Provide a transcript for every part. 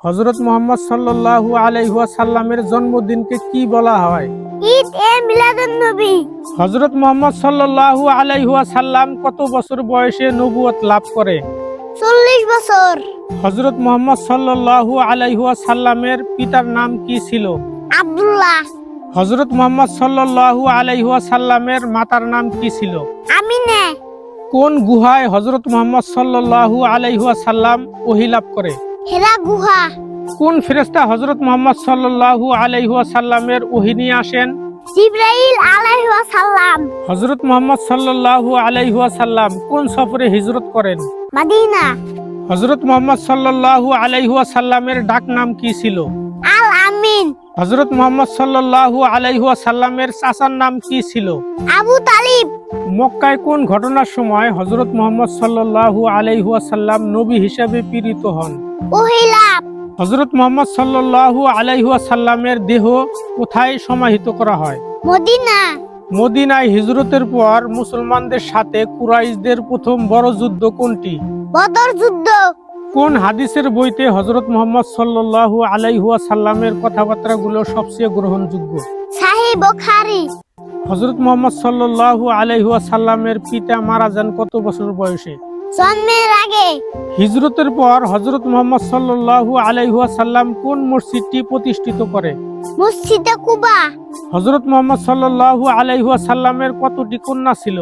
হযরত মুহাম্মদ সাল্লাল্লাহু আলাইহি ওয়াসাল্লামের জন্মদিনকে কি বলা হয়? ঈদ এ মিলাদুন নবী। হযরত মুহাম্মদ সাল্লাল্লাহু আলাইহি ওয়াসাল্লাম কত বছর বয়সে নবুয়ত লাভ করে? 40 বছর। হযরত মুহাম্মদ সাল্লাল্লাহু আলাইহি ওয়াসাল্লামের পিতার নাম কি ছিল? আব্দুল্লাহ। হযরত মুহাম্মদ সাল্লাল্লাহু আলাইহি ওয়াসাল্লামের মাতার নাম কি ছিল? আমিনা। কোন গুহায় হযরত মুহাম্মদ সাল্লাল্লাহু আলাইহি ওয়াসাল্লাম ওহী লাভ করে? হেরা গুহা। কোন ফেরেশতা হযরত মুহাম্মদ সাল্লাল্লাহু আলাইহি ওয়াসাল্লামের ওহী নিয়ে আসেন? জিবরাইল আলাইহিস সালাম। হযরত মুহাম্মদ সাল্লাল্লাহু আলাইহি ওয়াসাল্লাম কোন সফরে হিজরত করেন? মদিনা। হযরত মুহাম্মদ সাল্লাল্লাহু আলাইহি ওয়াসাল্লামের ডাক নাম কি ছিল? আল আমিন। হযরত মুহাম্মদ সাল্লাল্লাহু আলাইহি ওয়াসাল্লামের চাচার নাম কি ছিল? আবু তালিব। মক্কায় কোন ঘটনার সময় হযরত মুহাম্মদ সাল্লাল্লাহু আলাইহি ওয়াসাল্লাম নবী হিসেবে প্রেরিত হন? ওহিলাপ। হযরত মুহাম্মদ সাল্লাল্লাহু আলাইহি ওয়াসাল্লামের দেহ কোথায় সমাহিত করা হয়? মদিনা। মদিনায় হিজরতের পর মুসলমানদের সাথে কুরাইশদের প্রথম বড় যুদ্ধ কোনটি? বদর যুদ্ধ। কোন হাদিসের বইতে হযরত মুহাম্মদ সাল্লাল্লাহু আলাইহি ওয়াসাল্লামের কথাবার্তাগুলো সবচেয়ে গ্রহণযোগ্য? সহিহ বুখারী। হযরত মুহাম্মদ সাল্লাল্লাহু আলাইহি ওয়াসাল্লামের পিতা মারা যান কত বছর বয়সে? জন্মের আগে। হিজরতের পর হযরত মুহাম্মদ সাল্লাল্লাহু আলাইহি ওয়াসাল্লাম কোন মসজিদটি প্রতিষ্ঠিত করে? মসজিদে কুবা। হযরত মুহাম্মদ সাল্লাল্লাহু আলাইহি ওয়াসাল্লামের কতটি কন্যা ছিল?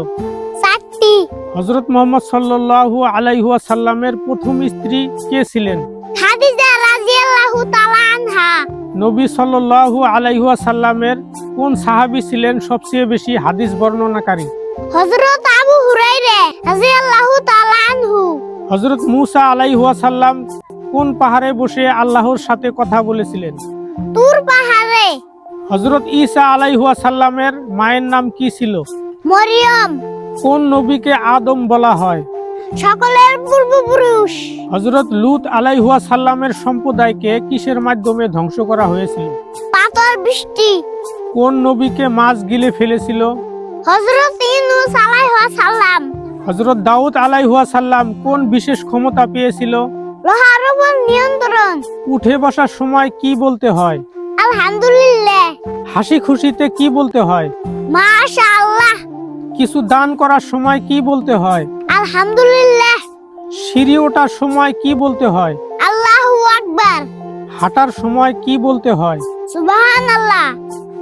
4টি। হযরত মুহাম্মদ সাল্লাল্লাহু আলাইহি ওয়াসাল্লামের প্রথম স্ত্রী কে ছিলেন? খাদিজা রাদিয়াল্লাহু তাআলা আনহা। নবী সাল্লাল্লাহু আলাইহি ওয়াসাল্লামের কোন সাহাবী ছিলেন সবচেয়ে বেশি হাদিস বর্ণনাকারী? হযরত আবু হুরায়রা রাদিয়াল্লাহু তাআলা আনহু। হযরত মূসা আলাইহি ওয়াসাল্লাম কোন পাহাড়ে বসে আল্লাহর সাথে কথা বলেছিলেন? তুর পাহাড়ে। হযরত ঈসা আলাইহি ওয়াসাল্লামের মায়ের নাম কি ছিল? মরিয়ম। কোন নবীকে আদম বলা হয়? সকলের পূর্বপুরুষ। হযরত লূত আলাইহি ওয়াসাল্লামের সম্প্রদায়কে কিসের মাধ্যমে ধ্বংস করা হয়েছিল? পাথর বৃষ্টি। কোন নবীকে মাছ গিলে ফেলেছিল? হযরত ইউনূস আলাইহিস সালাম। হযরত দাউদ আলাইহি ওয়াসাল্লাম কোন বিশেষ ক্ষমতা পেয়েছিল? লোহার উপর নিয়ন্ত্রণ। উঠে বসার সময় কি বলতে হয়? আলহামদুলিল্লাহ। হাসি খুশিতে কি বলতে হয়? মাশাআল্লাহ। কিছু দান করার সময় কি বলতে হয়? আলহামদুলিল্লাহ। সিঁড়ি ওঠার সময় কি বলতে হয়? আল্লাহু আকবার। হাঁটার সময় কি বলতে হয়? সুবহানাল্লাহ।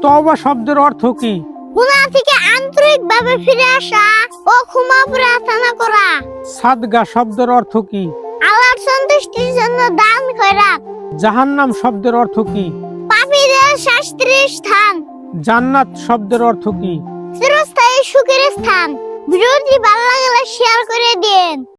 তওবা শব্দের অর্থ কি? গুনাহ থেকে আন্তরিকভাবে ফিরে আসা ও ক্ষমা প্রার্থনা করা। সাদগা শব্দের অর্থ কি? আল্লাহর সন্তুষ্টির জন্য দান করা। জাহান্নাম শব্দের অর্থ কি? পাপীদের শাস্তির স্থান। জান্নাত শব্দের অর্থ কি? চিরস্থায়ী সুখের স্থান। ভিডিওটি ভালো লাগলে শেয়ার করে দিন।